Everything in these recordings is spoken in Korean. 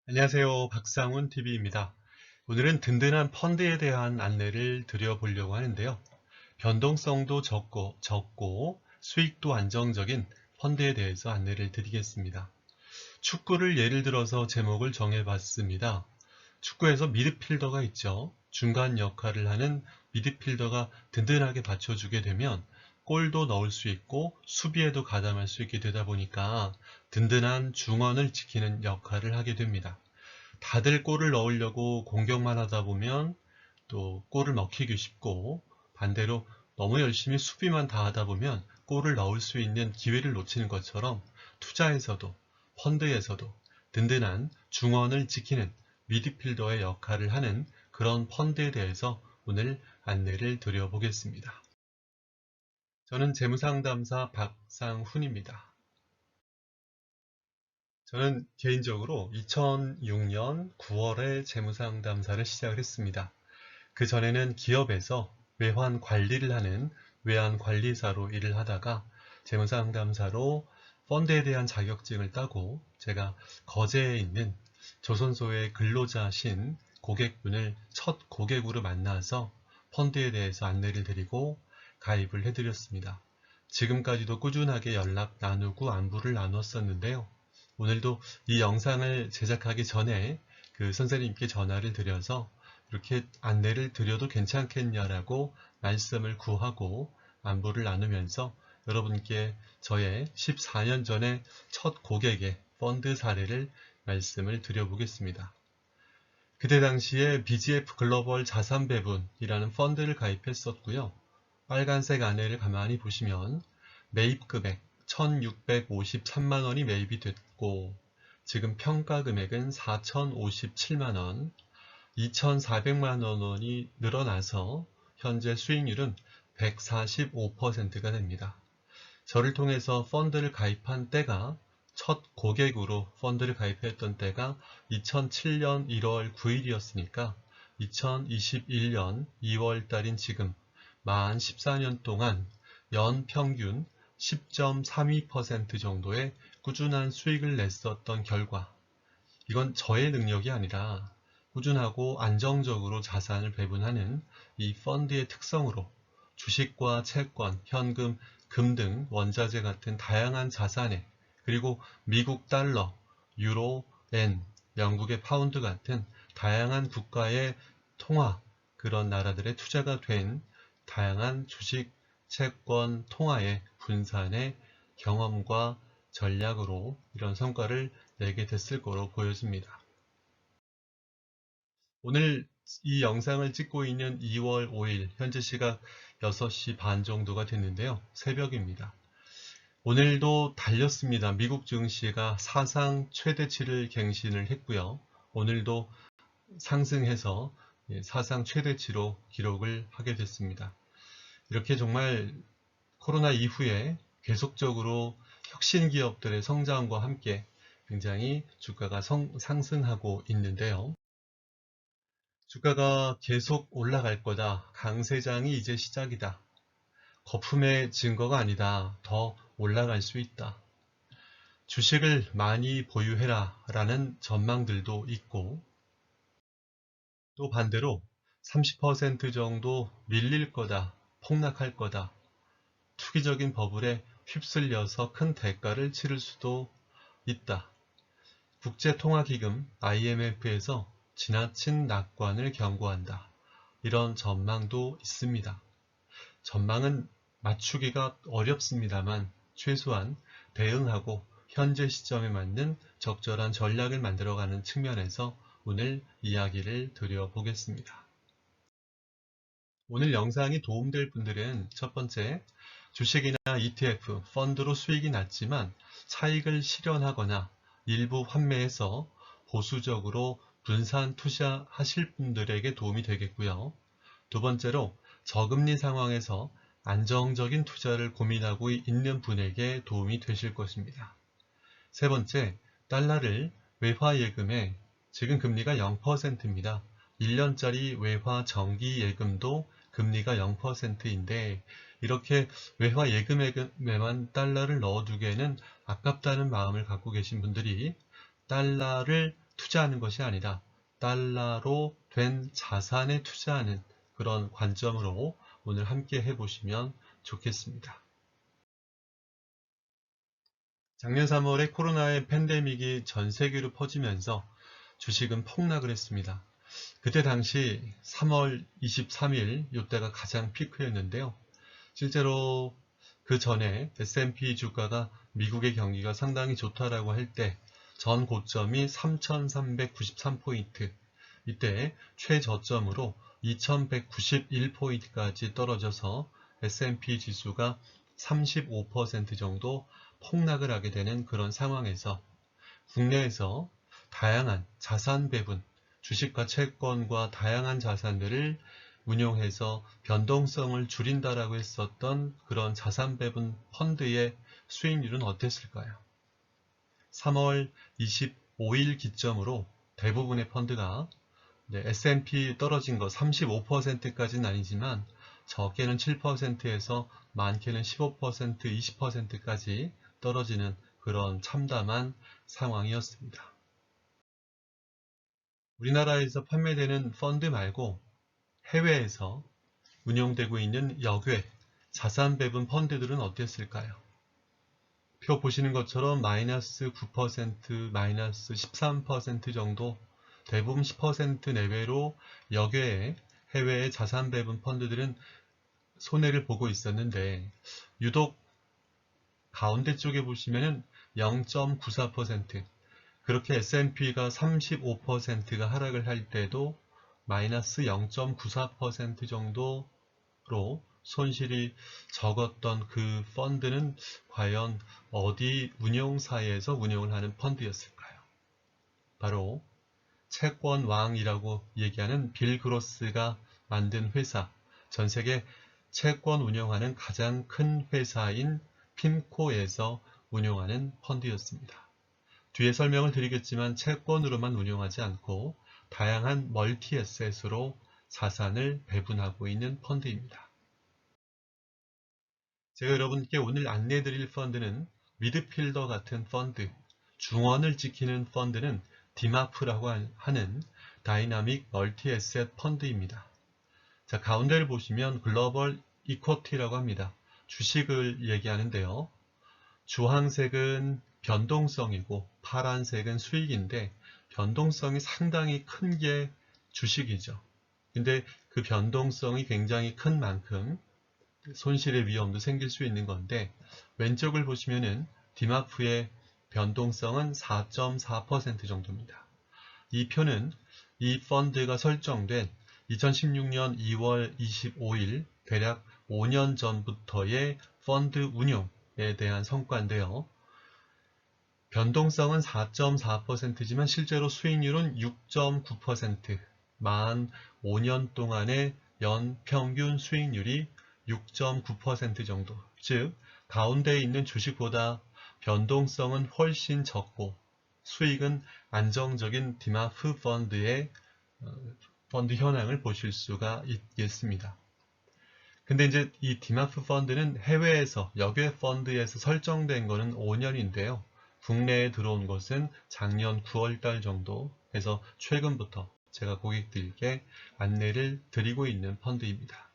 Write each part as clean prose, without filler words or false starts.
안녕하세요. 박상훈 TV입니다. 오늘은 든든한 펀드에 대한 안내를 드려보려고 하는데요. 변동성도 적고 수익도 안정적인 펀드에 대해서 안내를 드리겠습니다. 축구를 예를 들어서 제목을 정해봤습니다. 축구에서 미드필더가 있죠. 중간 역할을 하는 미드필더가 든든하게 받쳐주게 되면 골도 넣을 수 있고 수비에도 가담할 수 있게 되다 보니까 든든한 중원을 지키는 역할을 하게 됩니다. 다들 골을 넣으려고 공격만 하다 보면 또 골을 먹히기 쉽고, 반대로 너무 열심히 수비만 다 하다 보면 골을 넣을 수 있는 기회를 놓치는 것처럼 투자에서도 펀드에서도 든든한 중원을 지키는 미드필더의 역할을 하는 그런 펀드에 대해서 오늘 안내를 드려보겠습니다. 저는 재무상담사 박상훈입니다. 저는 개인적으로 2006년 9월에 재무상담사를 시작을 했습니다. 그 전에는 기업에서 외환 관리를 하는 외환관리사로 일을 하다가 재무상담사로 펀드에 대한 자격증을 따고 제가 거제에 있는 조선소의 근로자신 고객분을 첫 고객으로 만나서 펀드에 대해서 안내를 드리고 가입을 해드렸습니다. 지금까지도 꾸준하게 연락 나누고 안부를 나눴었는데요. 오늘도 이 영상을 제작하기 전에 그 선생님께 전화를 드려서 이렇게 안내를 드려도 괜찮겠냐라고 말씀을 구하고 안부를 나누면서 여러분께 저의 14년 전에 첫 고객의 펀드 사례를 말씀을 드려보겠습니다. 그때 당시에 BGF 글로벌 자산배분이라는 펀드를 가입했었고요. 빨간색 안내를 가만히 보시면 매입 금액 1,653만원이 매입이 됐고, 지금 평가 금액은 4,057만원, 2,400만원이 늘어나서 현재 수익률은 145%가 됩니다. 저를 통해서 펀드를 가입한 때가, 첫 고객으로 펀드를 가입했던 때가 2007년 1월 9일이었으니까 2021년 2월 달인 지금 만 14년 동안 연평균 10.32% 정도의 꾸준한 수익을 냈었던 결과, 이건 저의 능력이 아니라 꾸준하고 안정적으로 자산을 배분하는 이 펀드의 특성으로 주식과 채권, 현금, 금 등 원자재 같은 다양한 자산에, 그리고 미국 달러, 유로, 엔, 영국의 파운드 같은 다양한 국가의 통화, 그런 나라들의 투자가 된 다양한 주식, 채권, 통화의 분산의 경험과 전략으로 이런 성과를 내게 됐을 거로 보여집니다. 오늘 이 영상을 찍고 있는 2월 5일, 현재 시각 6시 반 정도가 됐는데요. 새벽입니다. 오늘도 달렸습니다. 미국 증시가 사상 최대치를 갱신을 했고요. 오늘도 상승해서 사상 최대치로 기록을 하게 됐습니다. 이렇게 정말 코로나 이후에 계속적으로 혁신 기업들의 성장과 함께 굉장히 주가가 상승하고 있는데요. 주가가 계속 올라갈 거다. 강세장이 이제 시작이다. 거품의 증거가 아니다. 더 올라갈 수 있다. 주식을 많이 보유해라 라는 전망들도 있고, 또 반대로 30% 정도 밀릴 거다. 폭락할 거다. 투기적인 버블에 휩쓸려서 큰 대가를 치를 수도 있다. 국제통화기금 IMF에서 지나친 낙관을 경고한다. 이런 전망도 있습니다. 전망은 맞추기가 어렵습니다만 최소한 대응하고 현재 시점에 맞는 적절한 전략을 만들어가는 측면에서 오늘 이야기를 드려보겠습니다. 오늘 영상이 도움될 분들은 첫 번째, 주식이나 ETF, 펀드로 수익이 났지만 차익을 실현하거나 일부 환매해서 보수적으로 분산 투자하실 분들에게 도움이 되겠고요. 두 번째로, 저금리 상황에서 안정적인 투자를 고민하고 있는 분에게 도움이 되실 것입니다. 세 번째, 달러를 외화예금에, 지금 금리가 0%입니다. 1년짜리 외화 정기예금도 금리가 0%인데 이렇게 외화예금에만 달러를 넣어두기에는 아깝다는 마음을 갖고 계신 분들이 달러를 투자하는 것이 아니라 달러로 된 자산에 투자하는 그런 관점으로 오늘 함께 해보시면 좋겠습니다. 작년 3월에 코로나의 팬데믹이 전 세계로 퍼지면서 주식은 폭락을 했습니다. 그때 당시 3월 23일 이때가 가장 피크였는데요. 실제로 그 전에 S&P 주가가 미국의 경기가 상당히 좋다라고 할 때 전 고점이 3,393포인트, 이때 최저점으로 2,191포인트까지 떨어져서 S&P 지수가 35% 정도 폭락을 하게 되는 그런 상황에서 국내에서 다양한 자산 배분, 주식과 채권과 다양한 자산들을 운용해서 변동성을 줄인다라고 했었던 그런 자산 배분 펀드의 수익률은 어땠을까요? 3월 25일 기점으로 대부분의 펀드가 S&P 떨어진 거 35%까지는 아니지만 적게는 7%에서 많게는 15%, 20%까지 떨어지는 그런 참담한 상황이었습니다. 우리나라에서 판매되는 펀드 말고 해외에서 운영되고 있는 역외 자산 배분 펀드들은 어땠을까요? 표 보시는 것처럼 마이너스 9%, 마이너스 13% 정도, 대부분 10% 내외로 역외의 해외의 자산 배분 펀드들은 손해를 보고 있었는데, 유독 가운데 쪽에 보시면은 0.94%, 그렇게 S&P가 35%가 하락을 할 때도 마이너스 0.94% 정도로 손실이 적었던 그 펀드는 과연 어디 운용사에서 운용을 하는 펀드였을까요? 바로 채권왕이라고 얘기하는 빌 그로스가 만든 회사, 전 세계 채권 운영하는 가장 큰 회사인 핀코에서 운용하는 펀드였습니다. 뒤에 설명을 드리겠지만 채권으로만 운용하지 않고 다양한 멀티에셋으로 자산을 배분하고 있는 펀드입니다. 제가 여러분께 오늘 안내드릴 펀드는 미드필더 같은 펀드, 중원을 지키는 펀드는 디마프라고 하는 다이나믹 멀티에셋 펀드입니다. 자, 가운데를 보시면 글로벌 이쿼티라고 합니다. 주식을 얘기하는데요. 주황색은 변동성이고 파란색은 수익인데 변동성이 상당히 큰 게 주식이죠. 근데 그 변동성이 굉장히 큰 만큼 손실의 위험도 생길 수 있는 건데, 왼쪽을 보시면은 디마프의 변동성은 4.4% 정도입니다. 이 표는 이 펀드가 설정된 2016년 2월 25일 대략 5년 전부터의 펀드 운용에 대한 성과인데요. 변동성은 4.4%지만 실제로 수익률은 6.9%, 만 5년 동안의 연평균 수익률이 6.9% 정도, 즉 가운데에 있는 주식보다 변동성은 훨씬 적고 수익은 안정적인 디마프 펀드의 펀드 현황을 보실 수가 있겠습니다. 근데 이제 이 디마프 펀드는 해외에서 역외 펀드에서 설정된 거는 5년인데요. 국내에 들어온 것은 작년 9월달 정도 해서 최근부터 제가 고객들께 안내를 드리고 있는 펀드입니다.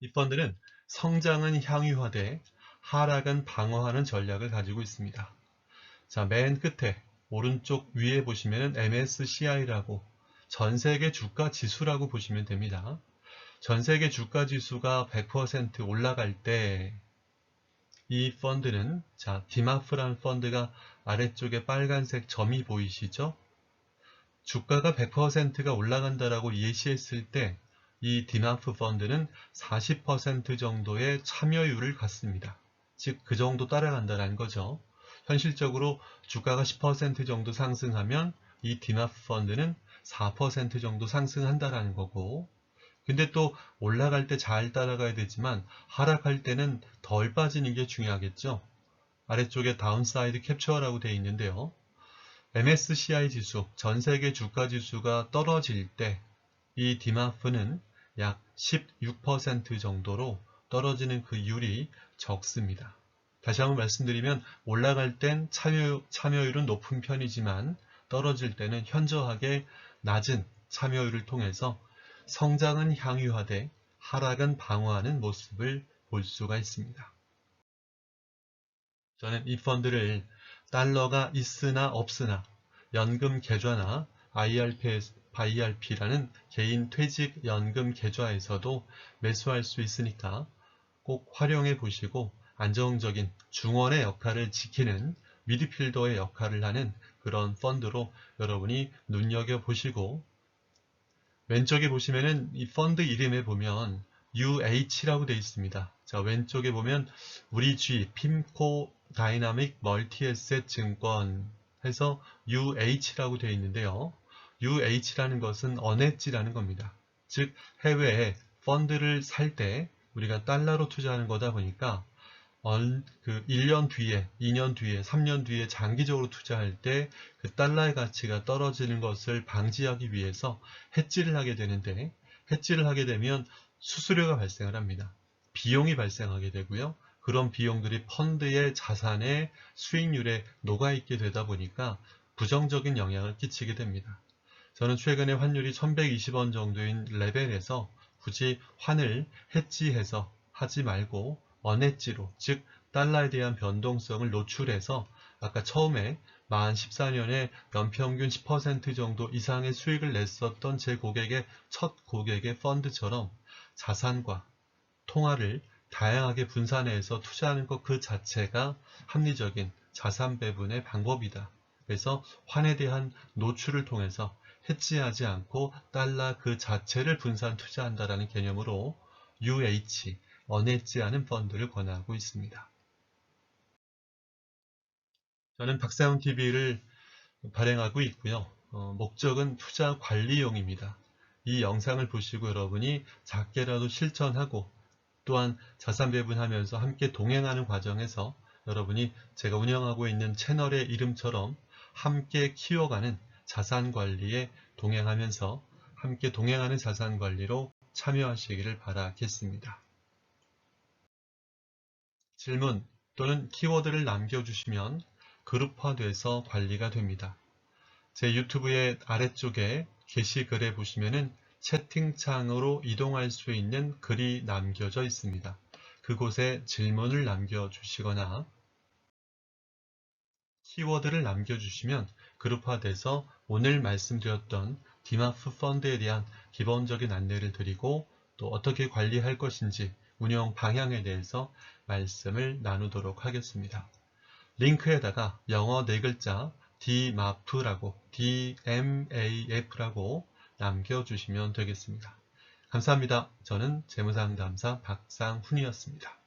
이 펀드는 성장은 향유화돼 하락은 방어하는 전략을 가지고 있습니다. 자, 맨 끝에 오른쪽 위에 보시면 MSCI라고 전세계 주가 지수라고 보시면 됩니다. 전세계 주가 지수가 100% 올라갈 때 이 펀드는, 자, 디마프라는 펀드가 아래쪽에 빨간색 점이 보이시죠? 주가가 100%가 올라간다라고 예시했을 때 이 디마프 펀드는 40% 정도의 참여율을 갖습니다. 즉, 그 정도 따라간다는 거죠. 현실적으로 주가가 10% 정도 상승하면 이 디마프 펀드는 4% 정도 상승한다는 거고, 근데 또 올라갈 때 잘 따라가야 되지만 하락할 때는 덜 빠지는 게 중요하겠죠. 아래쪽에 다운사이드 캡처라고 되어 있는데요. MSCI 지수, 전세계 주가 지수가 떨어질 때 이 디마프는 약 16% 정도로 떨어지는 그 율이 적습니다. 다시 한번 말씀드리면 올라갈 땐 참여율은 높은 편이지만 떨어질 때는 현저하게 낮은 참여율을 통해서 성장은 향유하되 하락은 방어하는 모습을 볼 수가 있습니다. 저는 이 펀드를 달러가 있으나 없으나 연금 계좌나 IRP라는 개인 퇴직 연금 계좌에서도 매수할 수 있으니까 꼭 활용해 보시고 안정적인 중원의 역할을 지키는 미드필더의 역할을 하는 그런 펀드로 여러분이 눈여겨보시고, 왼쪽에 보시면은 이 펀드 이름에 보면 UH라고 되어 있습니다. 자, 왼쪽에 보면 우리 G, 핌코 다이나믹 멀티에셋 증권 해서 UH라고 되어 있는데요. UH라는 것은 언해지라는 겁니다. 즉, 해외에 펀드를 살 때 우리가 달러로 투자하는 거다 보니까 1년 뒤에, 2년 뒤에, 3년 뒤에 장기적으로 투자할 때 그 달러의 가치가 떨어지는 것을 방지하기 위해서 해지를 하게 되는데, 해지를 하게 되면 수수료가 발생을 합니다. 비용이 발생하게 되고요. 그런 비용들이 펀드의 자산의 수익률에 녹아있게 되다 보니까 부정적인 영향을 끼치게 됩니다. 저는 최근에 환율이 1120원 정도인 레벨에서 굳이 환을 해지해서 하지 말고 언해지로, 즉 달러에 대한 변동성을 노출해서 아까 처음에 만 14년에 연평균 10% 정도 이상의 수익을 냈었던 제 고객의 첫 고객의 펀드처럼 자산과 통화를 다양하게 분산해서 투자하는 것 그 자체가 합리적인 자산 배분의 방법이다. 그래서 환에 대한 노출을 통해서 해지하지 않고 달러 그 자체를 분산 투자한다라는 개념으로 UH, 언해지하는 펀드를 권하고 있습니다. 저는 박사훈TV를 발행하고 있고요. 목적은 투자 관리용입니다. 이 영상을 보시고 여러분이 작게라도 실천하고 또한 자산 배분하면서 함께 동행하는 과정에서 여러분이 제가 운영하고 있는 채널의 이름처럼 함께 키워가는 자산 관리에 동행하면서 함께 동행하는 자산 관리로 참여하시기를 바라겠습니다. 질문 또는 키워드를 남겨주시면 그룹화돼서 관리가 됩니다. 제 유튜브의 아래쪽에 게시글에 보시면은 채팅창으로 이동할 수 있는 글이 남겨져 있습니다. 그곳에 질문을 남겨주시거나 키워드를 남겨주시면 그룹화돼서 오늘 말씀드렸던 디마프 펀드에 대한 기본적인 안내를 드리고 또 어떻게 관리할 것인지 운영 방향에 대해서 말씀을 나누도록 하겠습니다. 링크에다가 영어 4글자 DMAF라고 남겨주시면 되겠습니다. 감사합니다. 저는 재무상담사 박상훈이었습니다.